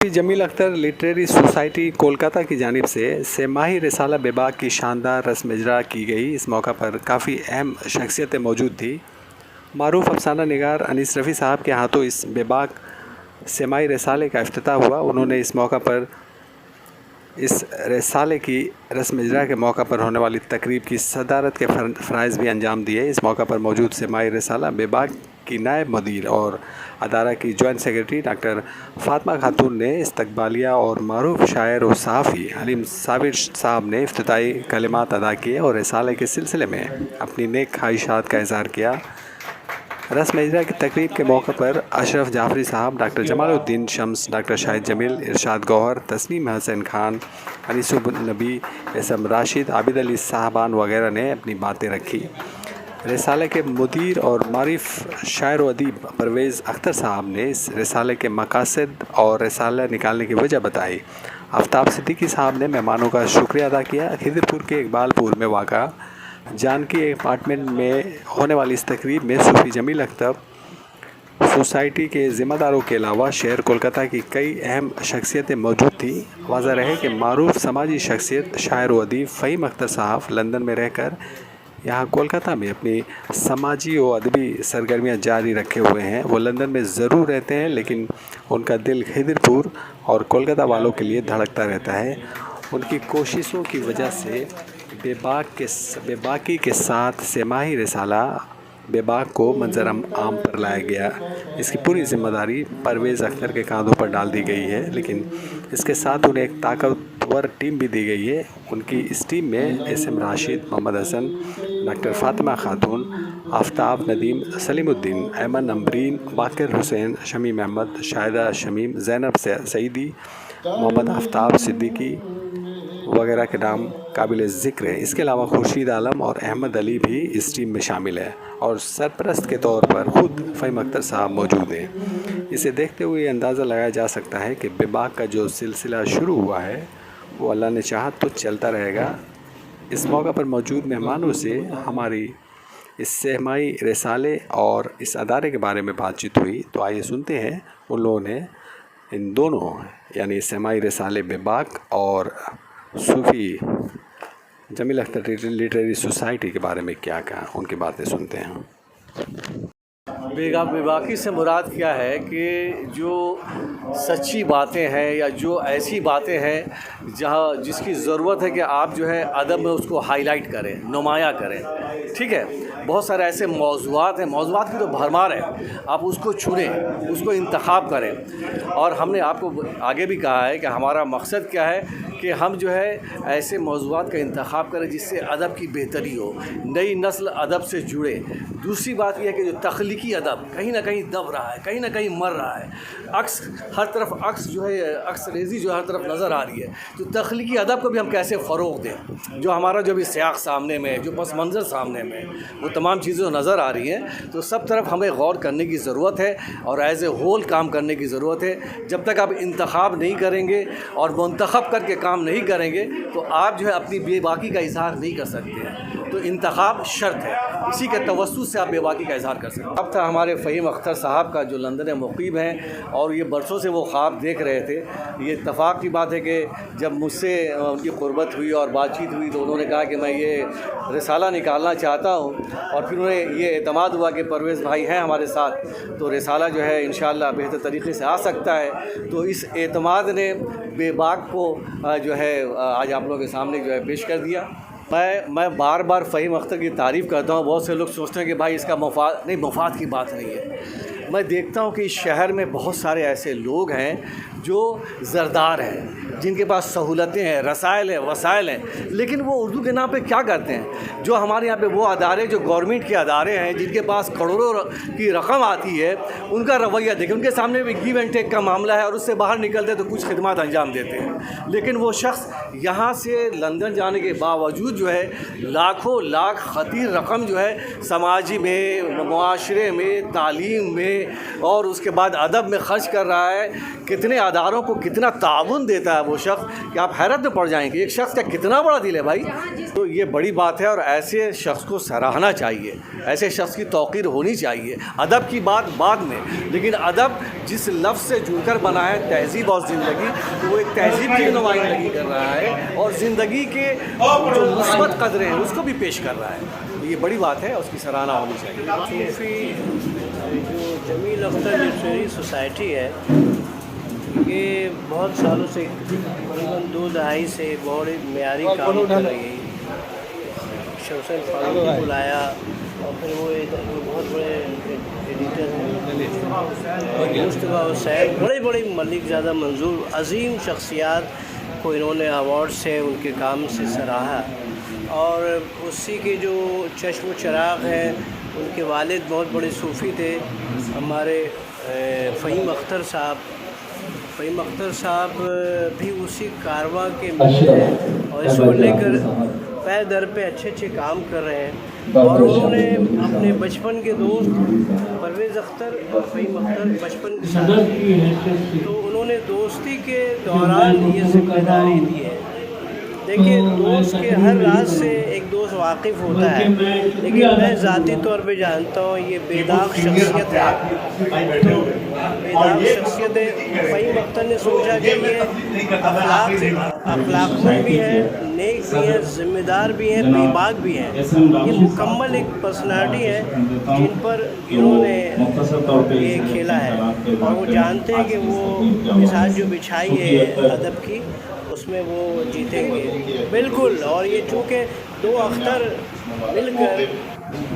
Jameel Akhtar literary society Kolkata की जानिब से सेमाही रिसाला बेबाक की शानदार रस्म इजरा की गई। इस मौका पर काफ़ी अहम शख्सियतें मौजूद थी। मारूफ अफसाना निगार अनीस रफ़ी साहब के हाथों इस बेबाक सेमाही रिसाले का इफ्तिताह हुआ। उन्होंने इस मौका पर इस रिसाले की रस्म इजरा के मौका पर होने वाली तकरीब की सदारत के फ़राइज़ भी अंजाम दिए। इस मौका पर मौजूद सेमाही रिसाला बेबाक की नायब मदीर और अदारा की जॉइंट सेक्रेटरी डॉक्टर फ़ातिमा खातून ने इस्तकबालिया और मारूफ शायर और सहाफ़ी हलीम साबिर साहब ने इफ्तिताई कलिमात अदा किए और रिसाले के सिलसिले में अपनी नेक ख्वाहिशात का इज़हार किया। रस्म इजरा की तकरीब के मौके पर अशरफ जाफरी साहब, डॉक्टर जमालुद्दीन शम्स, डॉक्टर शाहिद जमील, इरशाद गौहर, तस्नीम हसन खान, अनीसुब-नबी, एसएम राशिद, आबिद अली साहबान वगैरह ने अपनी बातें रखी। रिसाले के मुदीर और मारिफ शायर व अदीब परवेज़ अख्तर साहब ने इस रिसाले के मकासद और रिसाला निकालने की वजह बताई। आफ्ताब सिद्दीकी साहब ने मेहमानों का शुक्रिया अदा किया। खिदरपुर के इकबालपुर में वाक़ा जानकी अपार्टमेंट में होने वाली इस तकरीब में सूफ़ी जमील अख्तर सोसाइटी के ज़िम्मेदारों के अलावा शहर कोलकाता की कई अहम शख्सियतें मौजूद थी। वाज़ा रहे कि मारूफ समाजी शख्सियत शायर व अदीब फ़हीम अख्तर साहब लंदन में रहकर यहाँ कोलकाता में अपनी समाजी और अदबी सरगर्मियाँ जारी रखे हुए हैं। वो लंदन में ज़रूर रहते हैं, लेकिन उनका दिल खिदरपुर और कोलकाता वालों के लिए धड़कता रहता है। उनकी कोशिशों की वजह से बेबाकी के साथ सेमाही रिसाला बेबाक को मंजर आम पर लाया गया। इसकी पूरी जिम्मेदारी परवेज़ अख्तर के कांधों पर डाल दी गई है, लेकिन इसके साथ उन्हें एक ताकतवर टीम भी दी गई है। उनकी इस टीम में एसएम राशिद, मोहम्मद हसन, डॉक्टर फ़ातिमा खातून, आफ्ताब नदीम, सलीमुद्दीन, अयमन अम्बरीन, बाकिर हुसैन, शमीम अहमद, शाहिदा शमीम, ज़ैनब सईदी, मोहम्मद आफ्ताब सिद्दीकी वगैरह के नाम काबिल ज़िक्र है। इसके अलावा खुर्शीद आलम और अहमद अली भी इस टीम में शामिल है और सरपरस्त के तौर पर ख़ुद फ़हीम अख्तर साहब मौजूद हैं। इसे देखते हुए अंदाज़ा लगाया जा सकता है कि बेबाक का जो सिलसिला शुरू हुआ है वो अल्लाह ने चाहा तो चलता रहेगा। इस मौका पर मौजूद मेहमानों से हमारी इस सेमाही रिसाले और इस अदारे के बारे में बातचीत हुई, तो आइए सुनते हैं उन लोगों ने इन दोनों यानी सेमाही रिसाले बेबाक और सूफ़ी जमील अख्तर लिटरेरी सोसाइटी के बारे में क्या कहा, उनकी बातें सुनते हैं। बेबाकी से मुराद क्या है कि जो सच्ची बातें हैं या जो ऐसी बातें हैं जहाँ जिसकी ज़रूरत है कि आप जो है अदब में उसको हाईलाइट करें, नुमाया करें। ठीक है, बहुत सारे ऐसे मौज़ूआत हैं, मौज़ूआत की तो भरमार है, आप उसको चुनें, उसको इंतखाब करें। और हमने आपको आगे भी कहा है कि हमारा मकसद क्या है कि हम जो है ऐसे मौज़ूआत का इंतखाब करें जिससे अदब की बेहतरी हो, नई नस्ल अदब से जुड़े। दूसरी बात यह है कि जो तख्लीकी अदब कहीं ना कहीं दब रहा है, कहीं ना कहीं मर रहा है। अक्स हर तरफ अक्स जो है अक्स रेज़ी जो हर तरफ नज़र आ रही है, तो तख्लीकी अदब को भी हम कैसे फ़रोग़ दें। जो हमारा जो भी सियाक़ सामने में, जो पस मंज़र सामने में, वो तमाम चीज़ें नज़र आ रही हैं, तो सब तरफ हमें गौर करने की ज़रूरत है और एज़ ए होल काम करने की ज़रूरत है। जब तक आप इंतखाब नहीं करेंगे और मुंतखब करके काम नहीं करेंगे तो आप जो है अपनी बेबाकी का इज़हार नहीं कर सकते हैं। तो इंतखाब शर्त है, इसी के तवस्सुत से आप बेबाकी का इज़हार कर सकते हैं। अब था हमारे फ़हीम अख्तर साहब का जो लंदन में मुक़ीम हैं और ये बरसों से वो ख्वाब देख रहे थे। ये इत्तफ़ाक़ की बात है कि जब मुझसे उनकी क़ुर्बत हुई और बातचीत हुई तो उन्होंने कहा कि मैं ये रिसाला निकालना चाहता हूँ, और फिर उन्हें ये एतमाद हुआ कि परवेज़ भाई हैं हमारे साथ, तो रिसाला जो है इंशाअल्लाह बेहतर तरीक़े से आ सकता है। तो इस एतमाद ने बेबाक को जो है आज आप लोगों के सामने जो है पेश कर दिया। मैं बार बार फ़हीम अख्तर की तारीफ़ करता हूँ। बहुत से लोग सोचते हैं कि भाई इसका मुफाद नहीं, मुफाद की बात नहीं है। मैं देखता हूँ कि इस शहर में बहुत सारे ऐसे लोग हैं जो ज़रदार हैं, जिनके पास सहूलतें हैं, रसायल हैं, वसाइल हैं, लेकिन वो उर्दू के नाम पे क्या करते हैं। जो हमारे यहाँ पे वो अदारे जो गवर्नमेंट के अदारे हैं जिनके पास करोड़ों की रकम आती है, उनका रवैया देखें। उनके सामने भी गिव एंड टेक का मामला है और उससे बाहर निकलते तो कुछ खिदमत अंजाम देते हैं, लेकिन वो शख्स यहाँ से लंदन जाने के बावजूद जो है लाखों लाख खतीर रकम जो है समाजी में, मुआशरे में, तालीम में, میں اور اس کے بعد ادب میں خرچ کر رہا ہے، کتنے اداروں کو کتنا تعاون دیتا ہے وہ شخص کہ آپ حیرت میں پڑ جائیں گے ایک شخص کا کتنا بڑا دل ہے بھائی. تو یہ بڑی بات ہے اور ایسے شخص کو سراہنا چاہیے، ایسے شخص کی توقیر ہونی چاہیے. ادب کی بات بعد میں، لیکن ادب جس لفظ سے جڑ کر بنا ہے تہذیب اور زندگی، تو وہ ایک تہذیب کی نمائندگی کر رہا ہے اور زندگی کے جو مثبت قدریں ہیں اس کو بھی پیش کر رہا ہے. یہ بڑی بات ہے، اس کی سراہنا ہونی چاہیے. صوفی جو جمیل اختر لٹریری سوسائٹی ہے، یہ بہت سالوں سے تقریباً 2 دہائی سے بہت معیاری کام کر رہی ہے. شمس فاروقی کو لایا اور پھر وہ بہت بڑے ایڈیٹر ہیں مصطفیٰ حسین، بڑے ملک زادہ منظور عظیم شخصیات کو انہوں نے ایوارڈ سے ان کے کام سے سراہا. اور اسی کے جو چشم و چراغ ہیں، ان کے والد بہت بڑے صوفی تھے ہمارے فہیم اختر صاحب بھی اسی کارواں کے مشن ہیں اور اس کو لے کر پے در پہ اچھے کام کر رہے ہیں. اور انہوں نے اپنے بچپن کے دوست پرویز اختر اور فہیم اختر بچپن کے ساتھ، تو انہوں نے دوستی کے دوران یہ ذمہ داری دی ہے. دیکھیے، دوست کے ہر راز سے ایک دوست واقف ہوتا ہے، لیکن میں ذاتی طور پہ جانتا ہوں یہ بے داغ شخصیت ہے. تو بے داغ شخصیت ہے. فہیم اختر نے سوچا کہ یہ اخلاق مند بھی ہے، نیک بھی ہے، ذمہ دار بھی ہیں، بے باک بھی ہیں. یہ مکمل ایک پرسنالٹی ہے جن پر انہوں نے یہ کھیلا ہے اور وہ جانتے ہیں کہ وہ مثال جو بچھائی ہے ادب کی اس میں وہ جیتیں گے بالکل. اور یہ چونکہ 2 اختر مل کر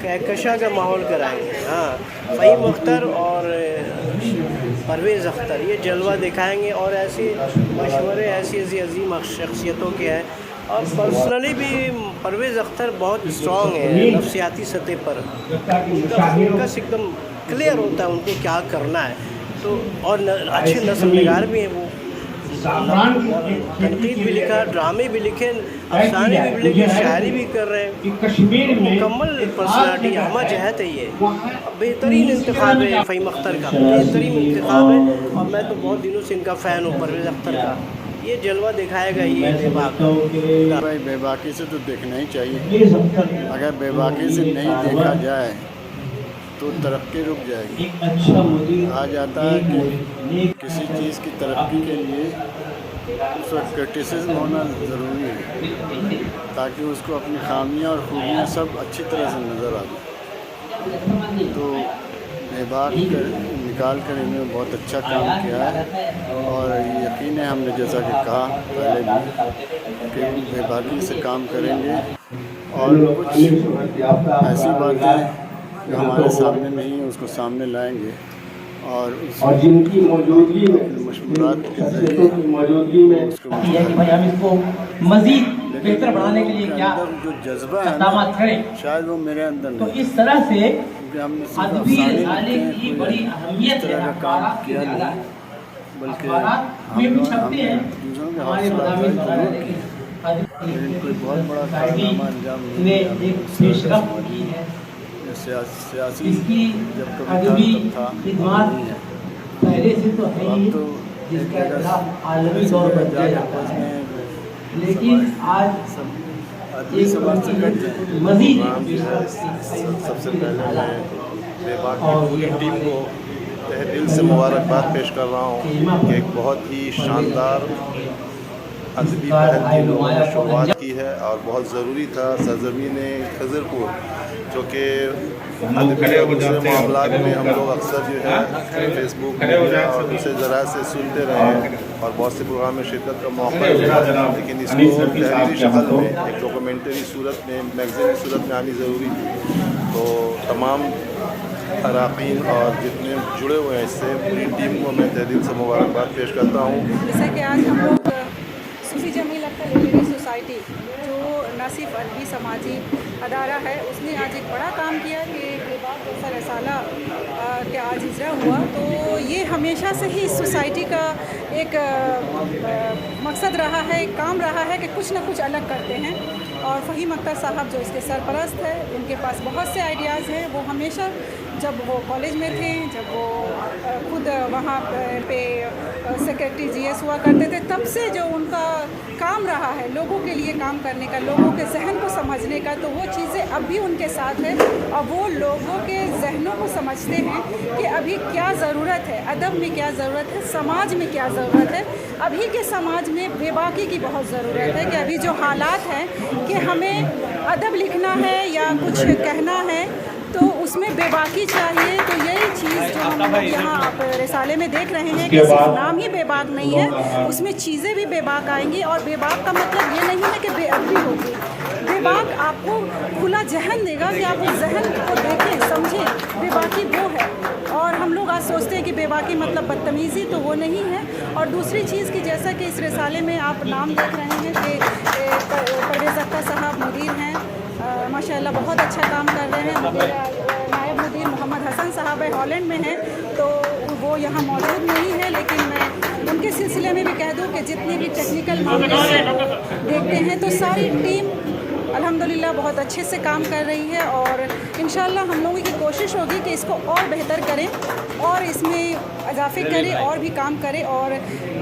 کہکشاں کا ماحول کرائیں گے. ہاں، فہیم اختر اور پرویز اختر یہ جلوہ دکھائیں گے اور ایسے مشورے ایسی عظیم شخصیتوں کے ہیں. اور پرسنلی بھی پرویز اختر بہت اسٹرانگ ہے نفسیاتی سطح پر. ان کا فوکس ایک دم کلیئر ہوتا ہے ان کو کیا کرنا ہے. تو اور اچھے نثر نگار بھی ہیں، وہ تنقید بھی لکھا، ڈرامے بھی لکھے، افسانے بھی لکھے، شاعری بھی کر رہے ہیں. مکمل پرسنالٹی ہمہ جہت ہے. یہ بہترین انتخاب ہے فہیم اختر کا، بہترین انتخاب ہے. اور میں تو بہت دنوں سے ان کا فین ہوں پرویز اختر کا. یہ جلوہ دکھائے گا یہ بے باک. بھائی بے باکی سے تو دیکھنا ہی چاہیے. اگر بے باکی سے نہیں دیکھا جائے تو ترقی رک جائے گی. کہا جاتا ہے کہ کسی چیز کی ترقی کے لیے اس کا کرٹیسزم ہونا ضروری ہے تاکہ اس کو اپنی خامیاں اور خوبیاں سب اچھی طرح سے نظر آ جائیں. تو بے باک نکال کر انہوں نے بہت اچھا کام کیا ہے اور یقین ہے ہم نے جیسا کہ کہا پہلے بھی کہ بے باکی سے کام کریں گے اور کچھ ایسی باتیں جو ہمارے سامنے نہیں ہیں اس کو سامنے لائیں گے اور جن کی موجودگی میں مشورات کے ذریعے اس کو مزید بہتر بنانے کے لیے کیا جو جذبہ ہے نا شاید وہ میرے اندر تو نہیں. اس طرح سے کیونکہ ہم نے ادبی رسالے کی بڑی اہمیت ہے. کا کام کیا نہیں بلکہ ہم نے دوسروں کے حوصلہ افزائی ضرور کی لیکن کوئی بہت بڑا کارنامہ انجام نہیں دیا. سیاسی جب کبھی تھا تب تھا نہیں ہے. پہلے سے تو ہے اب تو ایک جگہ جا کے پہنچ گئے ہیں. لیکن آج آدمی سماج سے کٹ جائیں. مزید سب سے پہلے میں بے باک کی پوری ٹیم کو تہ دل سے مبارکباد پیش کر رہا ہوں کہ ایک بہت ہی شاندار ادبی پہل کی لوگوں نے شروعات کی ہے اور بہت ضروری تھا. سرزمین خضر پور جو کہ ادبی اور دوسرے معاملات میں ہم لوگ اکثر جو ہے فیس بک میڈیا اور دوسرے ذرائع سے سنتے رہے ہیں اور بہت سے پروگرام میں شرکت کا موقع ملا، لیکن اس کو تحریری شکل میں ایک ڈاکومنٹری صورت میں میگزین کی صورت میں آنی ضروری تھی. تو تمام اراکین اور جتنے جڑے ہوئے ہیں اس سے پوری ٹیم کو میں تہ دل سے مبارکباد پیش کرتا ہوں. جیسا کہ آج ہم لوگ صوفی جمیل اختر لٹریری سوسائٹی جو نہ صرف ادبی سماجی ادارہ ہے، اس نے آج ایک بڑا کام کیا کہ بے باک جیسا رسالہ کہ آج اجرا ہوا. تو یہ ہمیشہ سے ہی اس سوسائٹی کا ایک مقصد رہا ہے، ایک کام رہا ہے کہ کچھ نہ کچھ الگ کرتے ہیں. اور فہیم اختر صاحب جو اس کے سرپرست ہے، ان کے پاس بہت سے آئیڈیاز ہیں. وہ ہمیشہ जब वो कॉलेज में थे, जब वो खुद वहाँ पे सेक्रेटरी जीएस हुआ करते थे, तब से जो उनका काम रहा है लोगों के लिए काम करने का, लोगों के जहन को समझने का, तो वो चीज़ें अब भी उनके साथ है। और वो लोगों के जहनों को समझते हैं कि अभी क्या ज़रूरत है, अदब में क्या ज़रूरत है, समाज में क्या ज़रूरत है। अभी के समाज में बेबाकी की बहुत ज़रूरत है कि अभी जो हालात हैं कि हमें अदब लिखना है या कुछ कहना है तो उसमें बेबाकी चाहिए। तो यही चीज़ जो हम लोग यहाँ आप रिसाले में देख रहे हैं कि सिर्फ नाम ही बेबाक नहीं है, उसमें चीज़ें भी बेबाक आएंगी। और बेबाक का मतलब ये नहीं है कि बेअदबी होगी, बेबाक आपको खुला जहन देगा कि आप उस जहन को देखें, समझें। बेबाकी वो है। और हम लोग आज सोचते हैं कि बेबाकी मतलब बदतमीज़ी, तो वो नहीं है। और दूसरी चीज़ कि जैसा कि इस रिसाले में आप नाम देख रहे हैं कि परवेज़ अख्तर साहब मुदीर हैं, माशाल्लाह बहुत अच्छा काम कर रहे हैं। नायब मुदीर मोहम्मद हसन साहब हॉलैंड में हैं, तो वो यहाँ मौजूद नहीं है, लेकिन मैं उनके सिलसिले में भी कह दूँ कि जितने भी टेक्निकल मामले से देखते हैं तो सारी टीम अल्हम्दुलिल्लाह बहुत अच्छे से काम कर रही है। और इंशाल्लाह हम लोगों की कोशिश होगी कि इसको और बेहतर करें और इसमें इजाफे करें और भी काम करें। और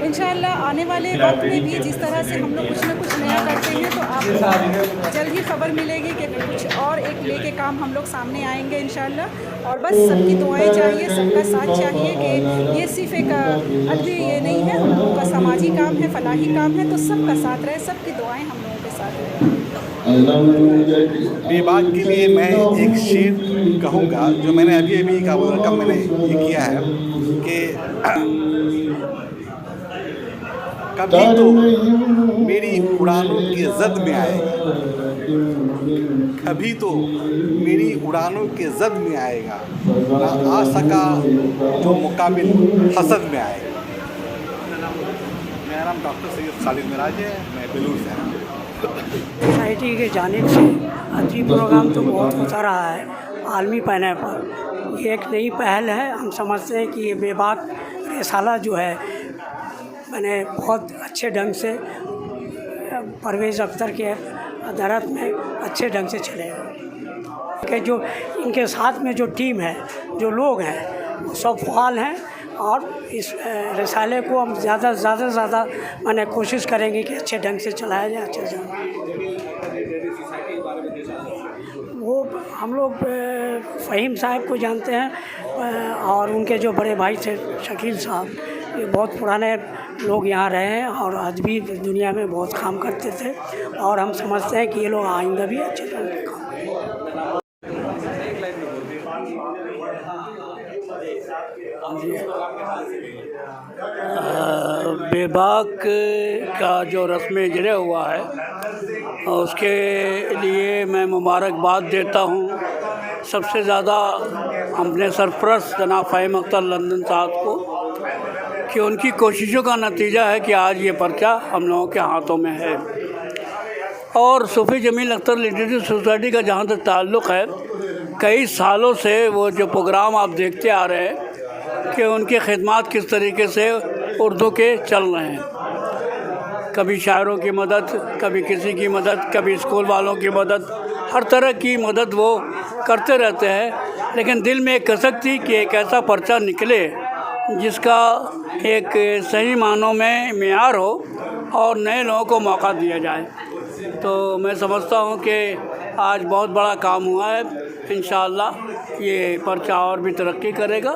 इंशाल्लाह आने वाले वक्त में भी जिस तरह से हम लोग कुछ ना कुछ नया करते हैं तो आपको जल्द ही खबर मिलेगी कि कुछ और एक लेके काम हम लोग सामने आएंगे इंशाल्लाह। और बस सबकी दुआएं चाहिए, सबका साथ चाहिए कि ये सिर्फ एक अदबी ये नहीं है, हम लोगों का समाजी काम है, फलाही काम है, तो सबका साथ रहे, सबकी दुआएं हम लोगों के साथ रहे। बेबाक के लिए मैं एक शेर कहूँगा जो मैंने अभी का मैंने ये किया है कि कभी तो मेरी उड़ानों के जद में आएगा, कभी तो मेरी उड़ानों के जद में आएगा, ना आ सका जो मुकाबिल हसद में आएगा। मेरा नाम डॉक्टर सैयद खालिद मिराज है, मैं बेलूर से हूँ। सोसाइटी के जानिब से अदबी प्रोग्राम तो बहुत होता रहा है आलमी पैमाने पर। ये एक नई पहल है। हम समझते हैं कि ये बेबाक रिसाला जो है मैंने बहुत अच्छे ढंग से परवेज़ अख्तर के अदालत में अच्छे ढंग से चलेगा कि जो इनके साथ में जो टीम है, जो लोग हैं, सब फ़ाल हैं। और इस रिसाले को हम ज़्यादा से ज़्यादा मैंने कोशिश करेंगे कि अच्छे ढंग से चलाया जाए, अच्छे से। वो हम लोग फ़हीम साहब को जानते हैं और उनके जो बड़े भाई थे शकील साहब, ये बहुत पुराने लोग यहाँ रहे हैं और आज भी दुनिया में बहुत काम करते थे। और हम समझते हैं कि ये लोग आइंदा भी अच्छे ढंग से काम करेंगे। बेबाक का जो रस्म इजरा हुआ है उसके लिए मैं मुबारकबाद देता हूँ सबसे ज़्यादा अपने सरपरस्त जनाब फ़हीम अख्तर लंदन साहब को कि उनकी कोशिशों का नतीजा है कि आज ये पर्चा हम लोगों के हाथों में है। और सूफ़ी जमील अख्तर लिटरेरी सोसाइटी का जहाँ तक ताल्लुक़ है, कई सालों से वो जो प्रोग्राम आप देखते आ रहे हैं कि उनकी खिदमत किस तरीके से उर्दू के चल रहे हैं। कभी शायरों की मदद, कभी किसी की मदद, कभी स्कूल वालों की मदद, हर तरह की मदद वो करते रहते हैं। लेकिन दिल में एक कसक थी कि एक ऐसा पर्चा निकले जिसका एक सही मानों में मियार हो और नए लोगों को मौका दिया जाए। तो मैं समझता हूँ कि आज बहुत बड़ा काम हुआ है। इंशाअल्लाह ये पर्चा और भी तरक्की करेगा।